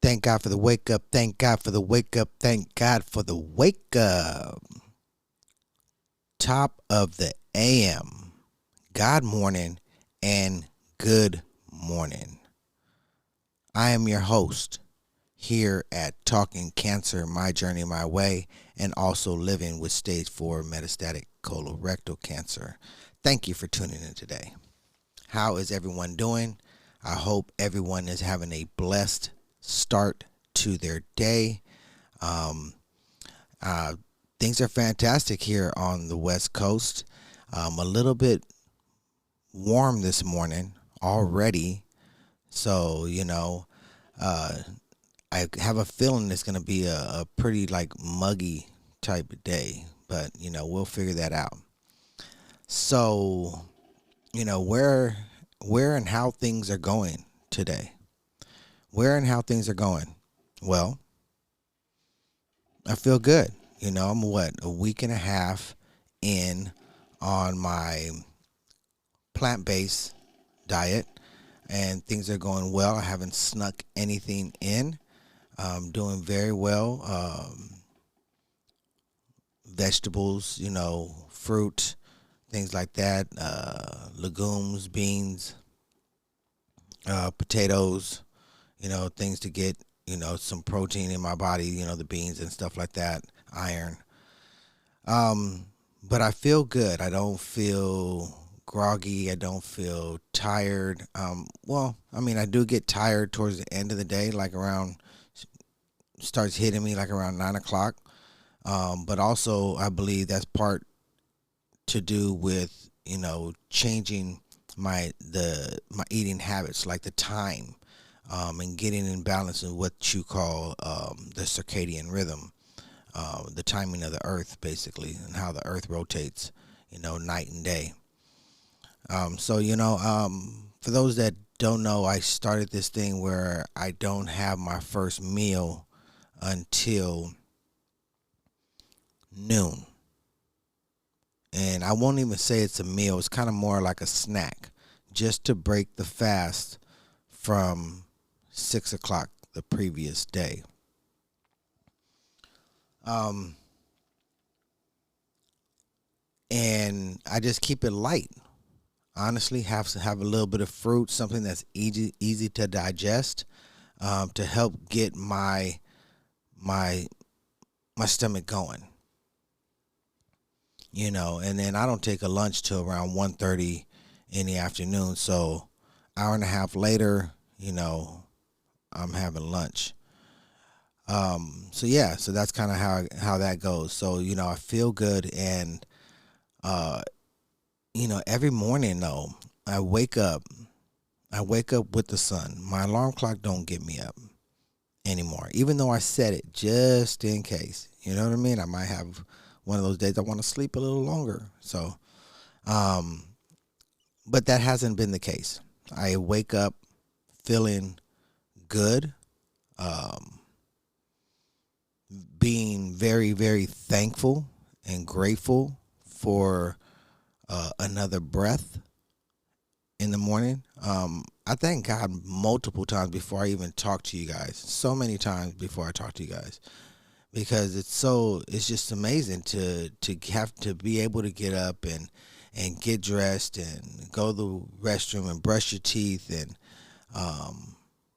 Thank God for the wake up. Thank God for the wake up. Thank God for the wake up. Top of the AM. God morning and good morning. I am your host here at Talking Cancer, My Journey, My Way, and also living with stage 4 metastatic colorectal cancer. Thank you for tuning in today. How is everyone doing? I hope everyone is having a blessed start to their day. Um, uh, Things are fantastic here on the West Coast. A little bit warm this morning already. So, uh, I have a feeling it's going to be a pretty like muggy type of day, but we'll figure that out. So, where and how things are going today. Where and how things are going. Well, I feel good. I'm a week and a half in on my plant-based diet, and things are going well. I haven't snuck anything in. Doing very well. Vegetables, fruit, things like that. Legumes, beans, potatoes. Things to get some protein in my body. The beans and stuff like that. Iron. But I feel good. I don't feel groggy. I don't feel tired. I do get tired towards the end of the day, like around starts hitting me like around 9 o'clock. But also I believe that's part to do with changing my eating habits, like the time, and getting in balance with what you call the circadian rhythm. The timing of the earth, basically, and how the earth rotates, night and day. For those that don't know, I started this thing where I don't have my first meal until noon. And I won't even say it's a meal, it's kind of more like a snack, just to break the fast from 6 o'clock the previous day. And I just keep it light. Honestly, have to have a little bit of fruit, something that's easy to digest, to help get my stomach going. And then I don't take a lunch till around 1:30 in the afternoon. So hour and a half later, I'm having lunch. So that's kind of how that goes. So I feel good, and uh, every morning though, I wake up. I wake up with the sun. My alarm clock don't get me up anymore, even though I set it just in case. You know what I mean? I might have one of those days I want to sleep a little longer. So, um, but that hasn't been the case. I wake up feeling good, um, being very, very thankful and grateful for another breath in the morning. I thank God multiple times before I even talk to you guys. So many times before I talk to you guys, because it's just amazing to have to be able to get up and get dressed and go to the restroom and brush your teeth and um,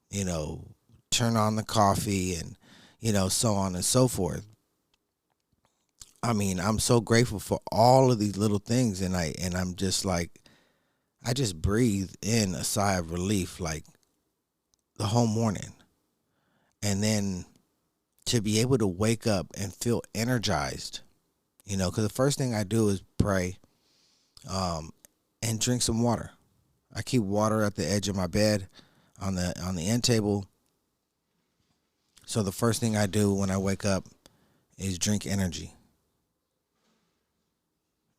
you know turn on the coffee and so on and so forth. I mean, I'm so grateful for all of these little things, and I'm just like, I just breathe in a sigh of relief like the whole morning. And then to be able to wake up and feel energized, because the first thing I do is pray, um, and drink some water. I keep water at the edge of my bed on the end table. So the first thing I do when I wake up is drink energy,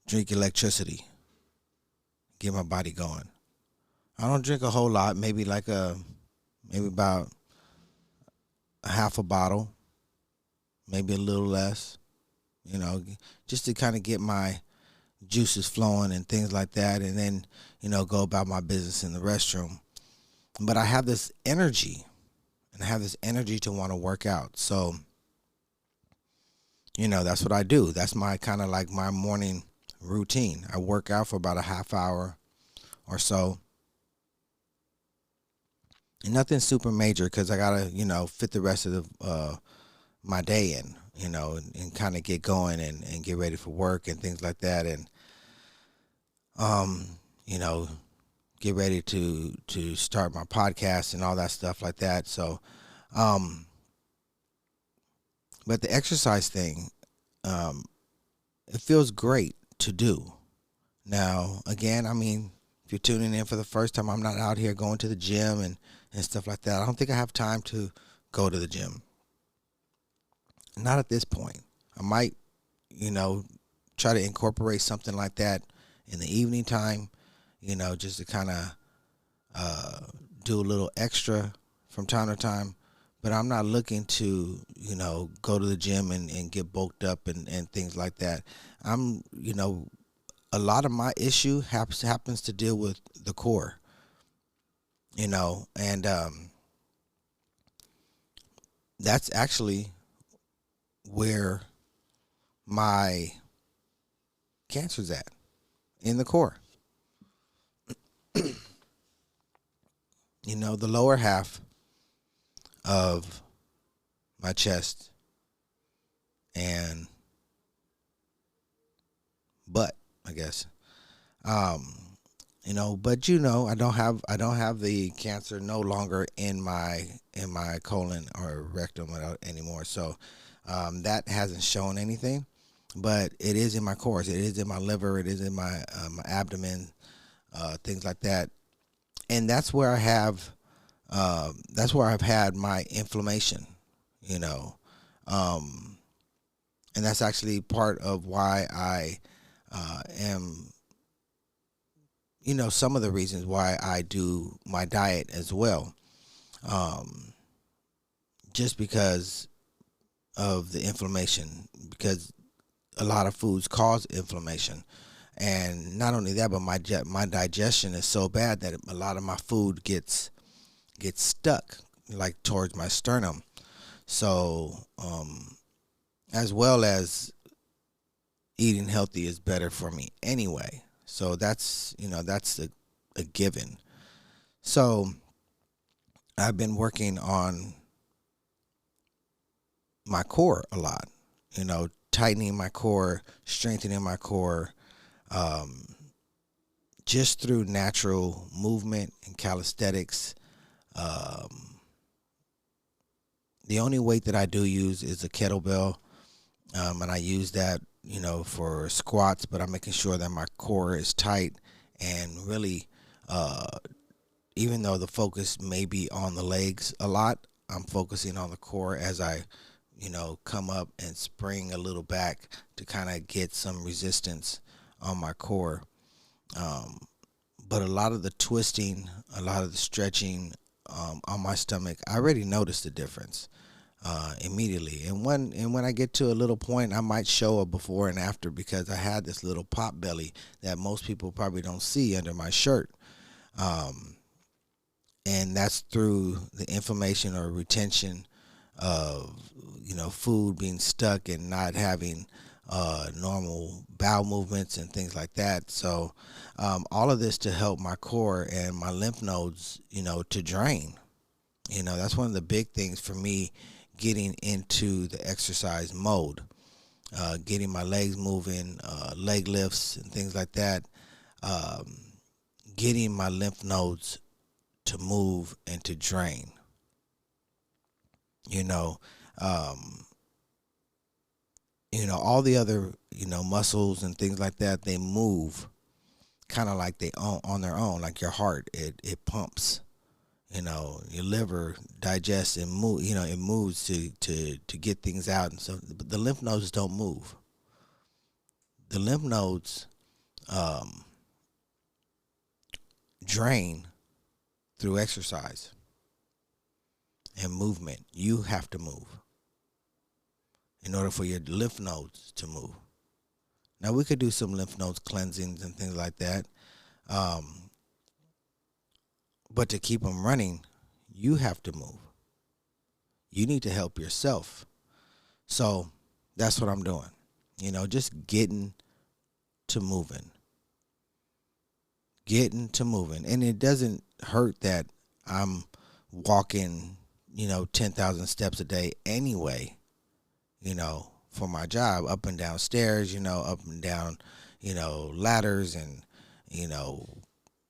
drink electricity, get my body going. I don't drink a whole lot, maybe about a half a bottle, maybe a little less, you know, just to kind of get my juices flowing and things like that, and then, go about my business in the restroom. But I have this energy, and I have this energy to want to work out. So, that's what I do. That's my kind of like my morning routine. I work out for about a half hour or so. And nothing super major because I gotta, fit the rest of my day in, and kind of get going and get ready for work and things like that, and um, you know, get ready to start my podcast and all that stuff like that. So, um, but the exercise thing, um, it feels great to do. Now, again, I mean, if you're tuning in for the first time, I'm not out here going to the gym and stuff like that. I don't think I have time to go to the gym. Not at this point. I might, you know, try to incorporate something like that in the evening time, just to kind of uh, do a little extra from time to time. But I'm not looking to, go to the gym and get bulked up and things like that. I'm, a lot of my issue happens to deal with the core, and that's actually where my cancer's at, in the core. The lower half of my chest and butt, I guess. Um, but I don't have the cancer no longer in my colon or rectum anymore. So that hasn't shown anything, but it is in my cores. It is in my liver. It is in my abdomen, things like that, and that's where I've had my inflammation. You know, um, and that's actually part of why I am. Some of the reasons why I do my diet as well, um, just because of the inflammation, because a lot of foods cause inflammation, and not only that, but my digestion is so bad that a lot of my food gets stuck, like towards my sternum. So, as well as eating healthy is better for me anyway. So that's a given. So I've been working on my core a lot, tightening my core, strengthening my core, um, just through natural movement and calisthenics. Um, the only weight that I do use is a kettlebell, and I use that, for squats. But I'm making sure that my core is tight and really, uh, even though the focus may be on the legs a lot, I'm focusing on the core as I, come up and spring a little back to kind of get some resistance on my core. Um, but a lot of the twisting, a lot of the stretching on my stomach, I already noticed the difference immediately. And when I get to a little point, I might show a before and after because I had this little pop belly that most people probably don't see under my shirt. Um, and that's through the inflammation or retention of food being stuck and not having normal bowel movements and things like that. So all of this to help my core and my lymph nodes, to drain. That's one of the big things for me getting into the exercise mode, getting my legs moving, leg lifts and things like that, um, getting my lymph nodes to move and to drain. You know, um, all the other muscles and things like that, they move kind of like they on their own, like your heart. It pumps. Your liver digests and move. It moves to get things out, and so but the lymph nodes don't move. The lymph nodes um, drain through exercise and movement. You have to move in order for your lymph nodes to move. Now we could do some lymph nodes cleansings and things like that, um, but to keep them running, you have to move. You need to help yourself. So that's what I'm doing. Just to moving, getting to moving. And it doesn't hurt that I'm walking, 10,000 steps a day anyway, for my job, up and down stairs, up and down, ladders and, you know,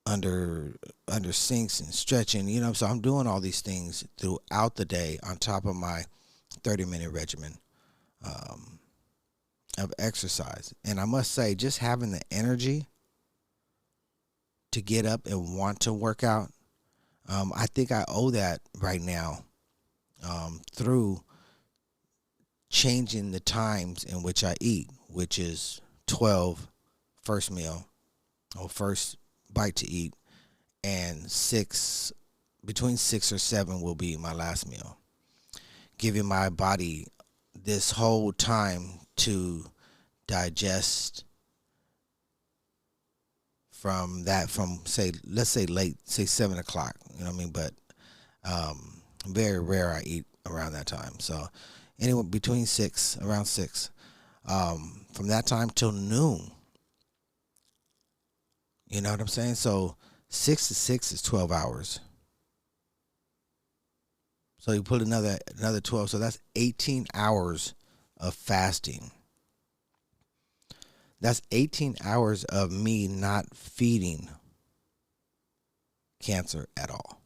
under under sinks and stretching, so I'm doing all these things throughout the day on top of my 30-minute regimen um, of exercise. And I must say, just having the energy to get up and want to work out, I think I owe that right now, through changing the times in which I eat, which is 12 first meal or first bite to eat, and between 6 or 7 will be my last meal, giving my body this whole time to digest from say, let's say late, say 7 o'clock, you know what I mean? But very rare I eat around that time. So anyway, between around 6, from that time till noon, you know what I'm saying? So 6 to 6 is 12 hours. So you put another 12, so that's 18 hours of fasting. That's 18 hours of me not feeding cancer at all.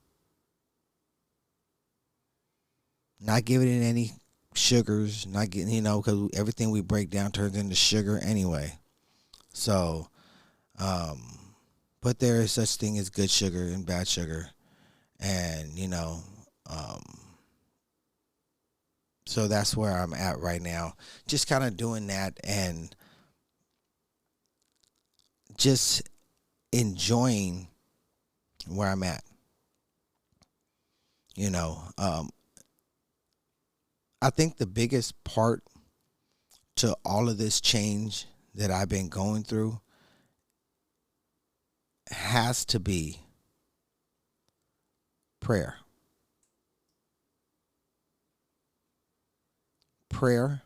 Not giving it any sugars, not getting, because everything we break down turns into sugar anyway. So, but there is such thing as good sugar and bad sugar. And, so that's where I'm at right now. Just kind of doing that and just enjoying where I'm at. I think the biggest part to all of this change that I've been going through has to be prayer. Prayer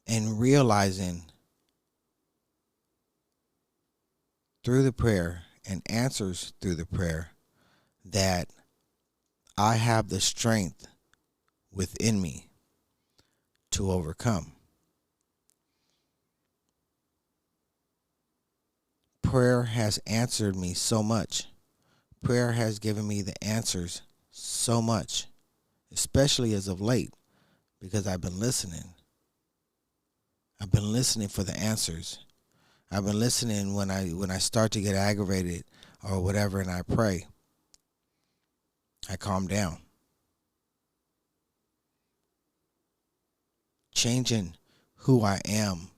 and realizing through the prayer and answers through the prayer that I have the strength within me to overcome. Prayer has answered me so much. Prayer has given me the answers so much, especially as of late, because I've been listening. I've been listening for the answers. I've been listening when I start to get aggravated or whatever, and I pray. I calm down. Changing who I am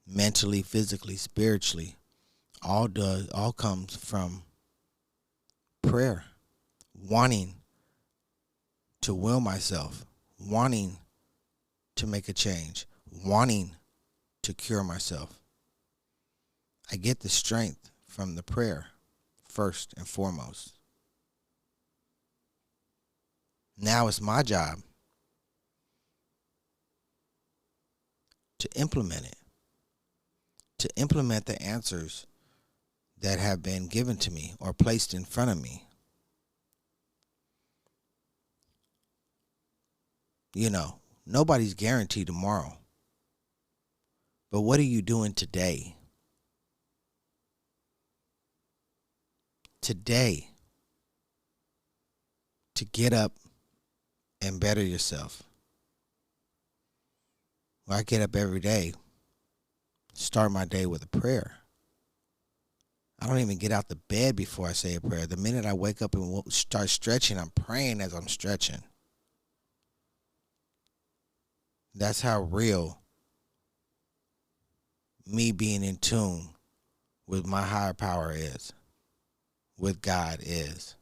mentally, physically, spiritually, all comes from prayer. Wanting to will myself, wanting to make a change, wanting to cure myself. I get the strength from the prayer first and foremost. Now it's my job to implement it, to implement the answers that have been given to me or placed in front of me. Nobody's guaranteed tomorrow. But what are you doing today? Today, to get up and better yourself. Well, I get up every day, start my day with a prayer. I don't even get out the bed before I say a prayer. The minute I wake up and start stretching, I'm praying as I'm stretching. That's how real me being in tune with my higher power is, with God is.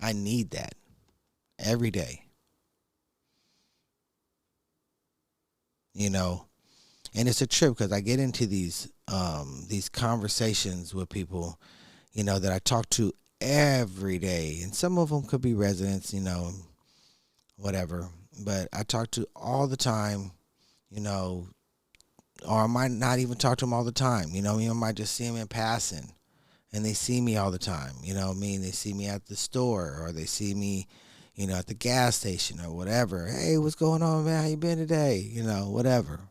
I need that every day. And it's a trip because I get into these conversations with people, that I talk to every day, and some of them could be residents, whatever. But I talk to all the time, you know, or I might not even talk to them all the time. I might just see them in passing, and they see me all the time. They see me at the store, or they see me, at the gas station or whatever. Hey, what's going on, man? How you been today? Whatever.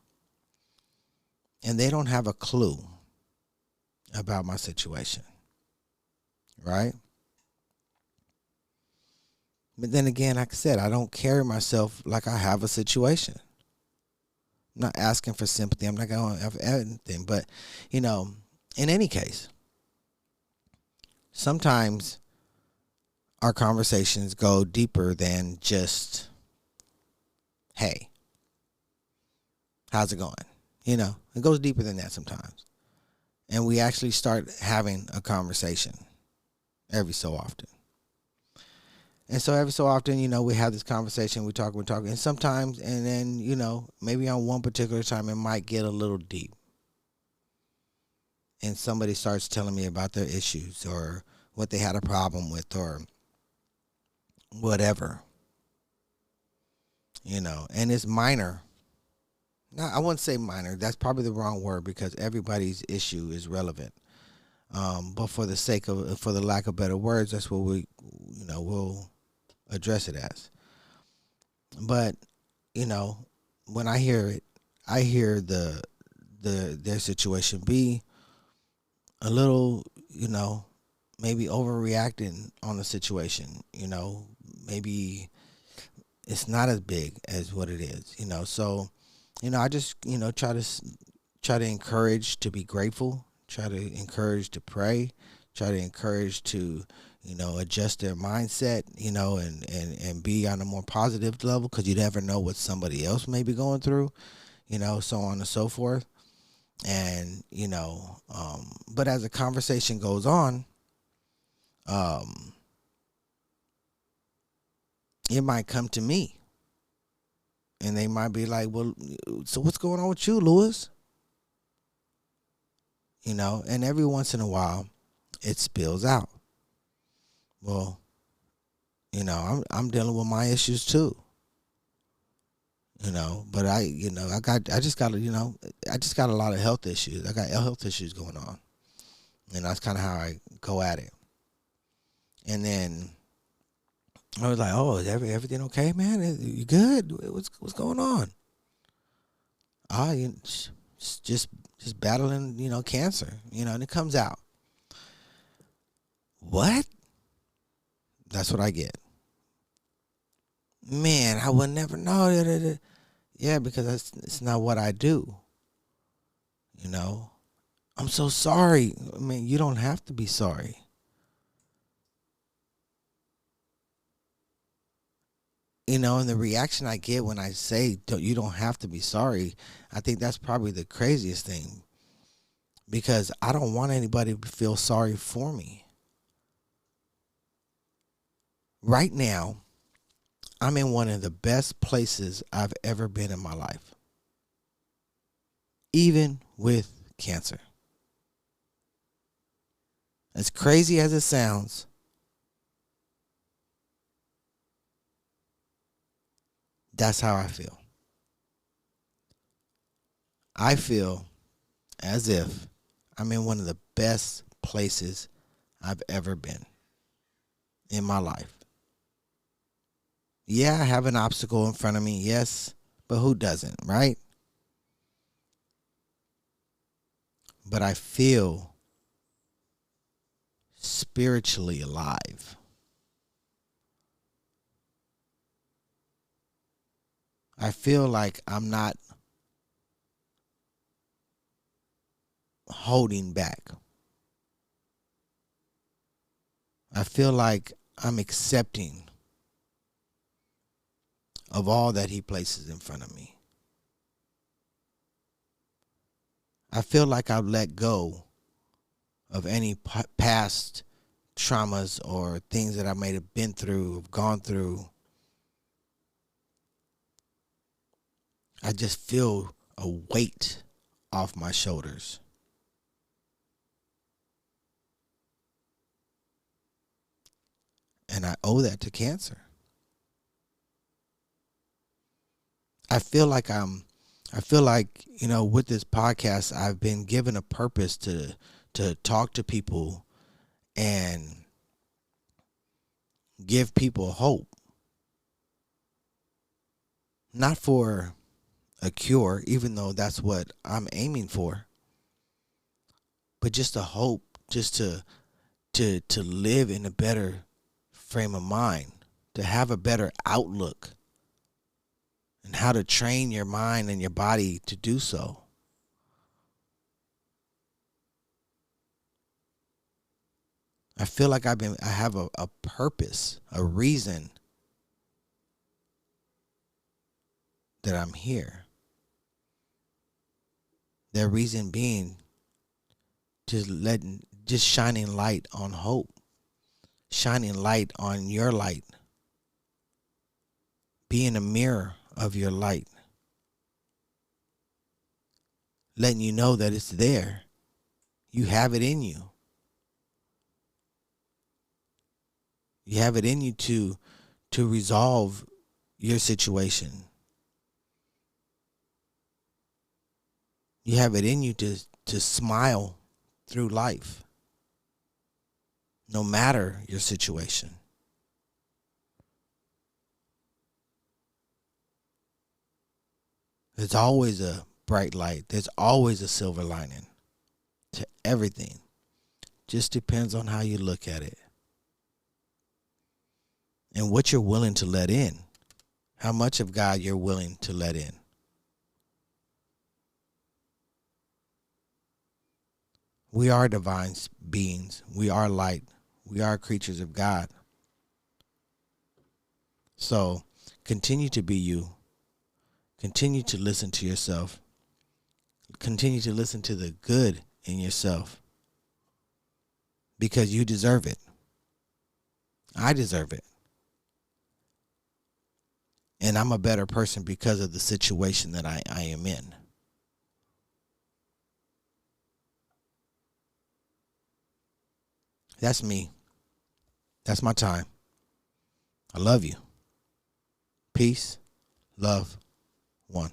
And they don't have a clue about my situation, right? But then again, like I said, I don't carry myself like I have a situation. I'm not asking for sympathy. I'm not going to have anything. But, in any case, sometimes our conversations go deeper than just, hey, how's it going? It goes deeper than that sometimes. And we actually start having a conversation every so often. And so every so often, we have this conversation, we talk. And sometimes, and then, maybe on one particular time, it might get a little deep. And somebody starts telling me about their issues or what they had a problem with or whatever. And it's minor. No, I wouldn't say minor. That's probably the wrong word because everybody's issue is relevant. But for the lack of better words, that's what we'll address it as. But, when I hear it, I hear their situation be a little, maybe overreacting on the situation. Maybe it's not as big as what it is. So, I just, try to encourage to be grateful, try to encourage to pray, try to encourage to, adjust their mindset, and be on a more positive level because you never know what somebody else may be going through, so on and so forth. And, but as the conversation goes on, it might come to me. And they might be like, well, so what's going on with you, Lewis? And every once in a while, it spills out. Well, I'm dealing with my issues too. But I just got a lot of health issues. I got health issues going on. And that's kind of how I go at it. And then I was like, oh, is everything okay, man? You good? What's going on? Just battling, cancer, and it comes out. What? That's what I get. Man, I would never know. Yeah, because it's not what I do. I'm so sorry. I mean, you don't have to be sorry. And the reaction I get when I say you don't have to be sorry, I think that's probably the craziest thing. Because I don't want anybody to feel sorry for me. Right now, I'm in one of the best places I've ever been in my life. Even with cancer. As crazy as it sounds, that's how I feel. I feel as if I'm in one of the best places I've ever been in my life. Yeah, I have an obstacle in front of me, yes, but who doesn't, right? But I feel spiritually alive. I feel like I'm not holding back. I feel like I'm accepting of all that he places in front of me. I feel like I've let go of any past traumas or things that I may have been through, have gone through. I just feel a weight off my shoulders. And I owe that to cancer. I feel like with this podcast, I've been given a purpose to talk to people and give people hope. Not for a cure, even though that's what I'm aiming for, but just a hope, just to live in a better frame of mind, to have a better outlook, and how to train your mind and your body to do so. I feel like I have a purpose, a reason that I'm here. Their reason being just shining light on hope, shining light on your light, being a mirror of your light, letting you know that it's there. You have it in you. You have it in you to resolve your situation. You have it in you to smile through life, no matter your situation. There's always a bright light. There's always a silver lining to everything. Just depends on how you look at it and what you're willing to let in. How much of God you're willing to let in. We are divine beings. We are light. We are creatures of God. So continue to be you. Continue to listen to yourself. Continue to listen to the good in yourself. Because you deserve it. I deserve it. And I'm a better person because of the situation that I am in. That's me. That's my time. I love you. Peace, love, one.